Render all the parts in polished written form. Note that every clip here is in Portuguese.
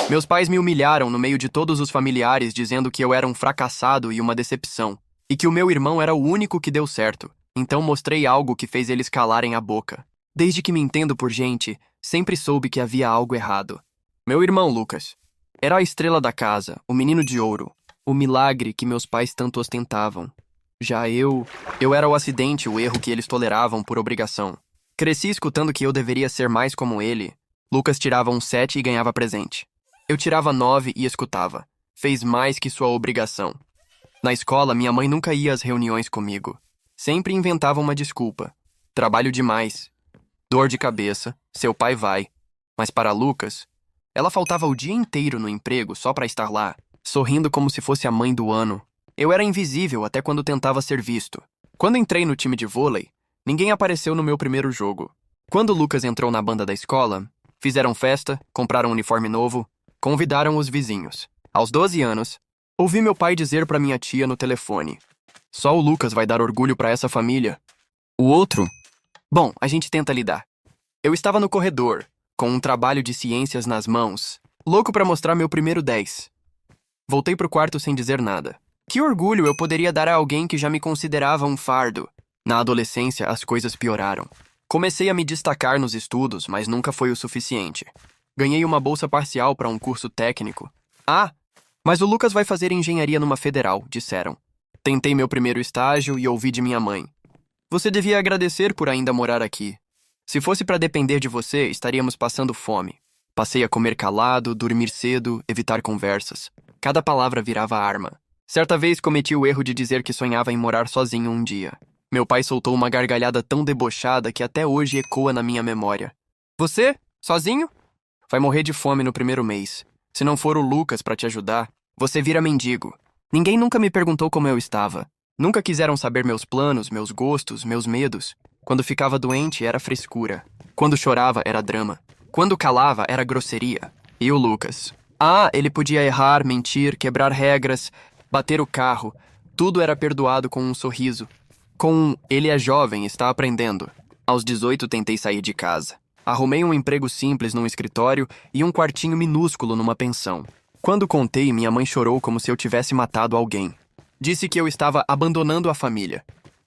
Meus pais me humilharam no meio de todos os familiares, dizendo que eu era um fracassado e uma decepção, e que o meu irmão era o único que deu certo. Então mostrei algo que fez eles calarem a boca. Desde que me entendo por gente, sempre soube que havia algo errado. Meu irmão Lucas era a estrela da casa, o menino de ouro, o milagre que meus pais tanto ostentavam. Já eu era o acidente, o erro que eles toleravam por obrigação. Cresci escutando que eu deveria ser mais como ele. Lucas tirava um 7 e ganhava presente. Eu tirava 9 e escutava. Fez mais que sua obrigação. Na escola, minha mãe nunca ia às reuniões comigo. Sempre inventava uma desculpa. Trabalho demais. Dor de cabeça. Seu pai vai. Mas para Lucas, ela faltava o dia inteiro no emprego só para estar lá, sorrindo como se fosse a mãe do ano. Eu era invisível até quando tentava ser visto. Quando entrei no time de vôlei, ninguém apareceu no meu primeiro jogo. Quando Lucas entrou na banda da escola, fizeram festa, compraram um uniforme novo, convidaram os vizinhos. Aos 12 anos, ouvi meu pai dizer para minha tia no telefone: "Só o Lucas vai dar orgulho para essa família. O outro? Bom, a gente tenta lidar." Eu estava no corredor, com um trabalho de ciências nas mãos, louco para mostrar meu primeiro 10. Voltei pro quarto sem dizer nada. Que orgulho eu poderia dar a alguém que já me considerava um fardo? Na adolescência, as coisas pioraram. Comecei a me destacar nos estudos, mas nunca foi o suficiente. Ganhei uma bolsa parcial para um curso técnico. "Ah, mas o Lucas vai fazer engenharia numa federal", disseram. Tentei meu primeiro estágio e ouvi de minha mãe: "Você devia agradecer por ainda morar aqui. Se fosse para depender de você, estaríamos passando fome." Passei a comer calado, dormir cedo, evitar conversas. Cada palavra virava arma. Certa vez cometi o erro de dizer que sonhava em morar sozinho um dia. Meu pai soltou uma gargalhada tão debochada que até hoje ecoa na minha memória. "Você? Sozinho? Vai morrer de fome no primeiro mês. Se não for o Lucas para te ajudar, você vira mendigo." Ninguém nunca me perguntou como eu estava. Nunca quiseram saber meus planos, meus gostos, meus medos. Quando ficava doente, era frescura. Quando chorava, era drama. Quando calava, era grosseria. E o Lucas? Ah, ele podia errar, mentir, quebrar regras, bater o carro. Tudo era perdoado com um sorriso. Com um "ele é jovem, está aprendendo." Aos 18 tentei sair de casa. Arrumei um emprego simples num escritório e um quartinho minúsculo numa pensão. Quando contei, minha mãe chorou como se eu tivesse matado alguém. Disse que eu estava abandonando a família,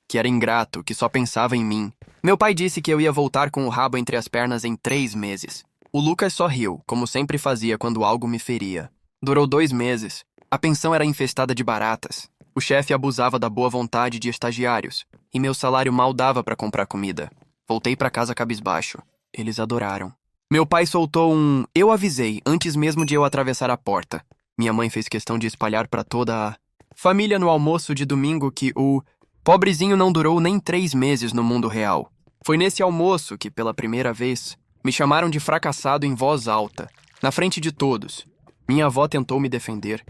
que era ingrato, que só pensava em mim. Meu pai disse que eu ia voltar com o rabo entre as pernas em 3 meses. O Lucas só riu, como sempre fazia quando algo me feria. Durou 2 meses. A pensão era infestada de baratas. O chefe abusava da boa vontade de estagiários, e meu salário mal dava para comprar comida. Voltei para casa cabisbaixo. Eles adoraram. Meu pai soltou um "eu avisei" antes mesmo de eu atravessar a porta. Minha mãe fez questão de espalhar para toda a família no almoço de domingo que o pobrezinho não durou nem 3 meses no mundo real. Foi nesse almoço que, pela primeira vez, me chamaram de fracassado em voz alta, na frente de todos. Minha avó tentou me defender,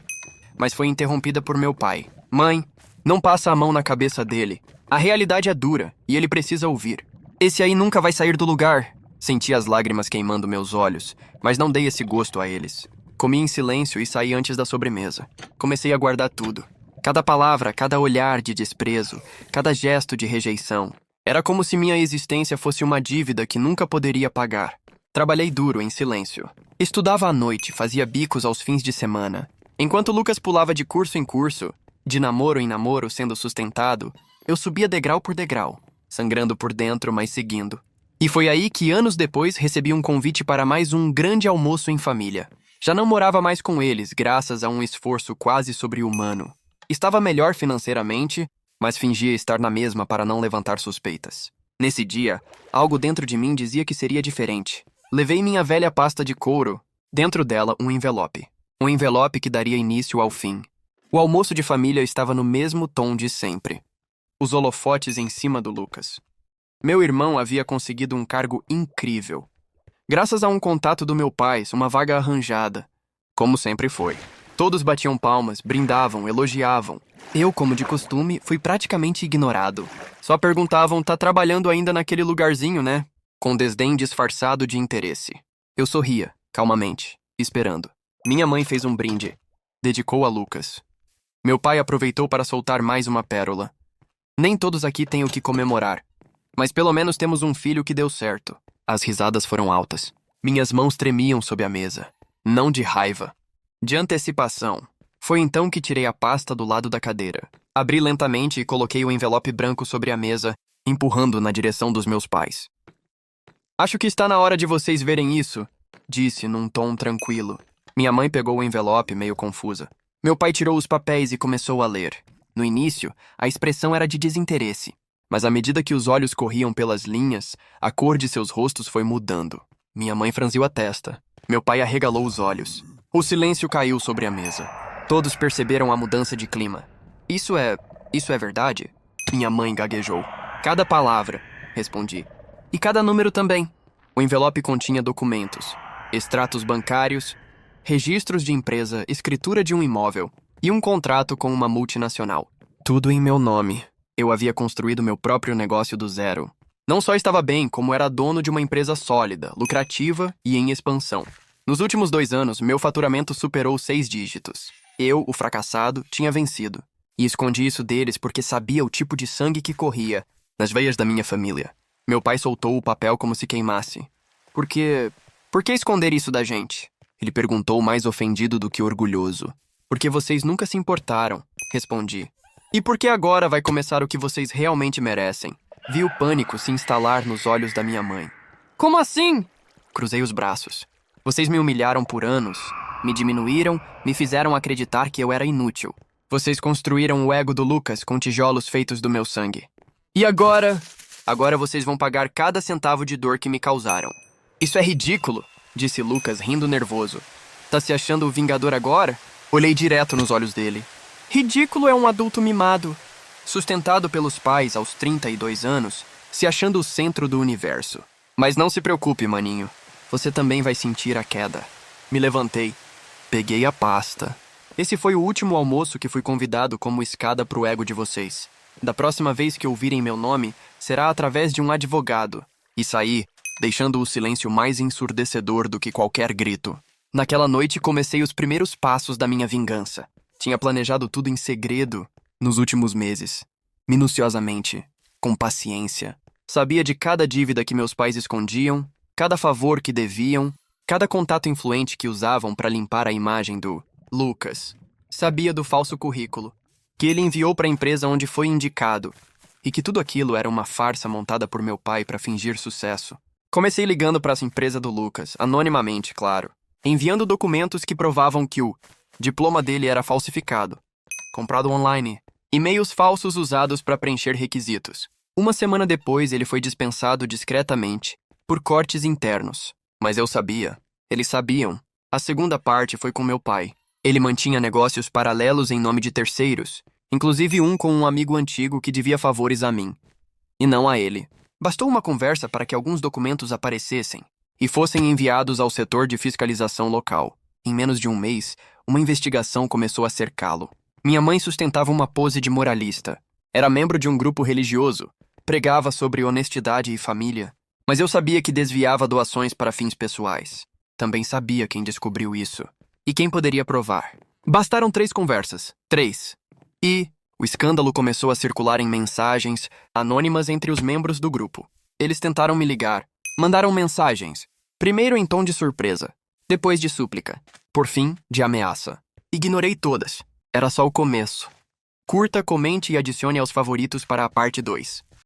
mas foi interrompida por meu pai. "Mãe, não passa a mão na cabeça dele. A realidade é dura e ele precisa ouvir. Esse aí nunca vai sair do lugar." Senti as lágrimas queimando meus olhos, mas não dei esse gosto a eles. Comi em silêncio e saí antes da sobremesa. Comecei a guardar tudo. Cada palavra, cada olhar de desprezo, cada gesto de rejeição. Era como se minha existência fosse uma dívida que nunca poderia pagar. Trabalhei duro, em silêncio. Estudava à noite, fazia bicos aos fins de semana. Enquanto Lucas pulava de curso em curso, de namoro em namoro sendo sustentado, eu subia degrau por degrau, sangrando por dentro, mas seguindo. E foi aí que, anos depois, recebi um convite para mais um grande almoço em família. Já não morava mais com eles, graças a um esforço quase sobre-humano. Estava melhor financeiramente, mas fingia estar na mesma para não levantar suspeitas. Nesse dia, algo dentro de mim dizia que seria diferente. Levei minha velha pasta de couro, dentro dela um envelope. Um envelope que daria início ao fim. O almoço de família estava no mesmo tom de sempre. Os holofotes em cima do Lucas. Meu irmão havia conseguido um cargo incrível. Graças a um contato do meu pai, uma vaga arranjada. Como sempre foi. Todos batiam palmas, brindavam, elogiavam. Eu, como de costume, fui praticamente ignorado. Só perguntavam: "Tá trabalhando ainda naquele lugarzinho, né?" Com desdém disfarçado de interesse. Eu sorria, calmamente, esperando. Minha mãe fez um brinde. Dedicou a Lucas. Meu pai aproveitou para soltar mais uma pérola. Nem todos aqui têm o que comemorar. Mas pelo menos temos um filho que deu certo. As risadas foram altas. Minhas mãos tremiam sob a mesa. não de raiva, de antecipação. Foi então que tirei a pasta do lado da cadeira. Abri lentamente e coloquei o envelope branco sobre a mesa, empurrando na direção dos meus pais. Acho que está na hora de vocês verem isso, disse num tom tranquilo. Minha mãe pegou o envelope, meio confusa. Meu pai tirou os papéis e começou a ler. No início, a expressão era de desinteresse, mas à medida que os olhos corriam pelas linhas, a cor de seus rostos foi mudando. Minha mãe franziu a testa. Meu pai arregalou os olhos. O silêncio caiu sobre a mesa. Todos perceberam a mudança de clima. Isso é verdade? Minha mãe gaguejou. Cada palavra, respondi. E cada número também. O envelope continha documentos, extratos bancários, registros de empresa, escritura de um imóvel e um contrato com uma multinacional. Tudo em meu nome. Eu havia construído meu próprio negócio do zero. Não só estava bem, como era dono de uma empresa sólida, lucrativa e em expansão. Nos últimos 2 anos, meu faturamento superou 6 dígitos. Eu, o fracassado, tinha vencido. E escondi isso deles porque sabia o tipo de sangue que corria nas veias da minha família. Meu pai soltou o papel como se queimasse. Por que esconder isso da gente? Ele perguntou, mais ofendido do que orgulhoso. Porque vocês nunca se importaram, respondi. E porque agora vai começar o que vocês realmente merecem. Vi o pânico se instalar nos olhos da minha mãe. Como assim? Cruzei os braços. Vocês me humilharam por anos, me diminuíram, me fizeram acreditar que eu era inútil. Vocês construíram o ego do Lucas com tijolos feitos do meu sangue. E agora? Agora vocês vão pagar cada centavo de dor que me causaram. Isso é ridículo, disse Lucas, rindo nervoso. Tá se achando o vingador agora? Olhei direto nos olhos dele. Ridículo é um adulto mimado. Sustentado pelos pais aos 32 anos, se achando o centro do universo. Mas não se preocupe, maninho. Você também vai sentir a queda. Me levantei. Peguei a pasta. Esse foi o último almoço que fui convidado como escada pro ego de vocês. Da próxima vez que ouvirem meu nome, será através de um advogado. E saí, deixando o silêncio mais ensurdecedor do que qualquer grito. Naquela noite comecei os primeiros passos da minha vingança. Tinha planejado tudo em segredo nos últimos meses. Minuciosamente, com paciência. Sabia de cada dívida que meus pais escondiam, cada favor que deviam, cada contato influente que usavam para limpar a imagem do Lucas. Sabia do falso currículo, que ele enviou para a empresa onde foi indicado, e que tudo aquilo era uma farsa montada por meu pai para fingir sucesso. Comecei ligando para essa empresa do Lucas, anonimamente, claro, enviando documentos que provavam que o diploma dele era falsificado, comprado online, e-mails falsos usados para preencher requisitos. Uma semana depois, ele foi dispensado discretamente, por cortes internos. Mas eu sabia. Eles sabiam. A segunda parte foi com meu pai. Ele mantinha negócios paralelos em nome de terceiros, inclusive um com um amigo antigo que devia favores a mim, e não a ele. Bastou uma conversa para que alguns documentos aparecessem e fossem enviados ao setor de fiscalização local. Em menos de um mês, uma investigação começou a cercá-lo. Minha mãe sustentava uma pose de moralista. Era membro de um grupo religioso, pregava sobre honestidade e família, mas eu sabia que desviava doações para fins pessoais. Também sabia quem descobriu isso. E quem poderia provar? Bastaram 3 conversas. 3. E o escândalo começou a circular em mensagens anônimas entre os membros do grupo. Eles tentaram me ligar. Mandaram mensagens. Primeiro em tom de surpresa. Depois de súplica. Por fim, de ameaça. Ignorei todas. Era só o começo. Curta, comente e adicione aos favoritos para a parte 2.